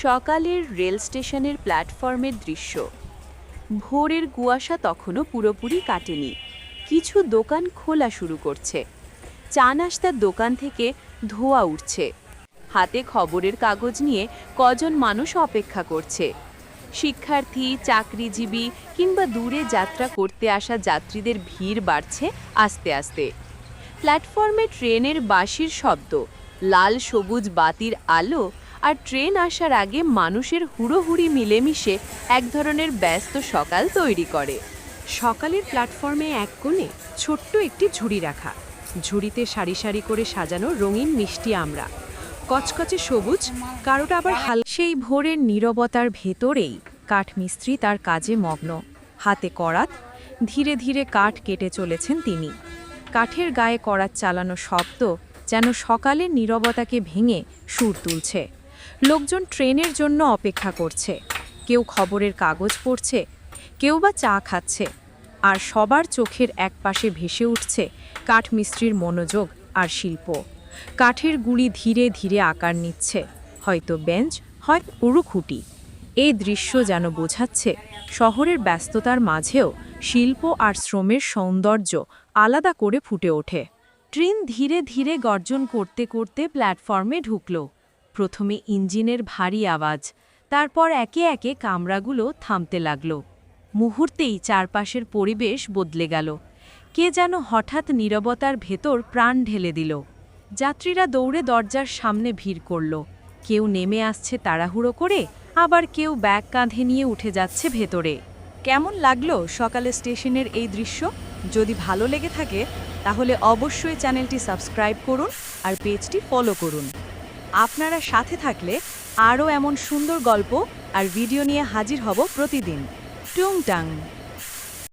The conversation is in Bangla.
সকালের রেল স্টেশনের প্ল্যাটফর্মের দৃশ্য। ভোরের কুয়াশা তখনও পুরোপুরি কাটেনি। কিছু দোকান খোলা শুরু করছে। চা নাস্তার দোকান থেকে ধোঁয়া উঠছে। হাতে খবরের কাগজ নিয়ে কজন মানুষ অপেক্ষা করছে। শিক্ষার্থী, চাকরিজীবী কিংবা দূরে যাত্রা করতে আসা যাত্রীদের ভিড় বাড়ছে আস্তে আস্তে। প্ল্যাটফর্মে ট্রেনের বাঁশির শব্দ, লাল সবুজ বাতির আলো আর ট্রেন আসার আগে মানুষের হুড়োহুড়ি মিলেমিশে এক ধরনের ব্যস্ত সকাল তৈরি করে। সকালের প্ল্যাটফর্মে এক কোণে ছোট্ট একটি ঝুড়ি রাখা। ঝুড়িতে সারি সারি করে সাজানো রঙিন মিষ্টি আমরা, কচকচে সবুজ, কারোটা আবার সেই ভোরের নীরবতার ভেতরেই কাঠমিস্ত্রি তার কাজে মগ্ন। হাতে করাত, ধীরে ধীরে কাঠ কেটে চলেছেন তিনি। কাঠের গায়ে করাত চালানো শব্দ যেন সকালের নীরবতাকে ভেঙে সুর তুলছে। লোকজন ট্রেনের জন্য অপেক্ষা করছে। কেউ খবরের কাগজ পড়ছে, কেউ বা চা খাচ্ছে। আর সবার চোখের একপাশে ভেসে উঠছে কাঠমিস্ত্রির মনোযোগ আর শিল্প। কাঠের গুঁড়ি ধীরে ধীরে আকার নিচ্ছে, হয়তো বেঞ্চ, হয় উড়ুখুঁটি। এই দৃশ্য যেন বোঝাচ্ছে শহরের ব্যস্ততার মাঝেও শিল্প আর শ্রমের সৌন্দর্য আলাদা করে ফুটে ওঠে। ট্রেন ধীরে ধীরে গর্জন করতে করতে প্ল্যাটফর্মে ঢুকল। প্রথমে ইঞ্জিনের ভারী আওয়াজ, তারপর একে একে কামরাগুলো থামতে লাগল। মুহূর্তেই চারপাশের পরিবেশ বদলে গেল। কে যেন হঠাৎ নীরবতার ভেতর প্রাণ ঢেলে দিল। যাত্রীরা দৌড়ে দরজার সামনে ভিড় করল। কেউ নেমে আসছে তাড়াহুড়ো করে, আবার কেউ ব্যাগ কাঁধে নিয়ে উঠে যাচ্ছে ভেতরে। কেমন লাগলো সকালে স্টেশনের এই দৃশ্য? যদি ভালো লেগে থাকে তাহলে অবশ্যই চ্যানেলটি সাবস্ক্রাইব করুন আর পেজটি ফলো করুন। আপনারা সাথে থাকলে আরও এমন সুন্দর গল্প আর ভিডিও নিয়ে হাজির হব প্রতিদিন। টুংটাং।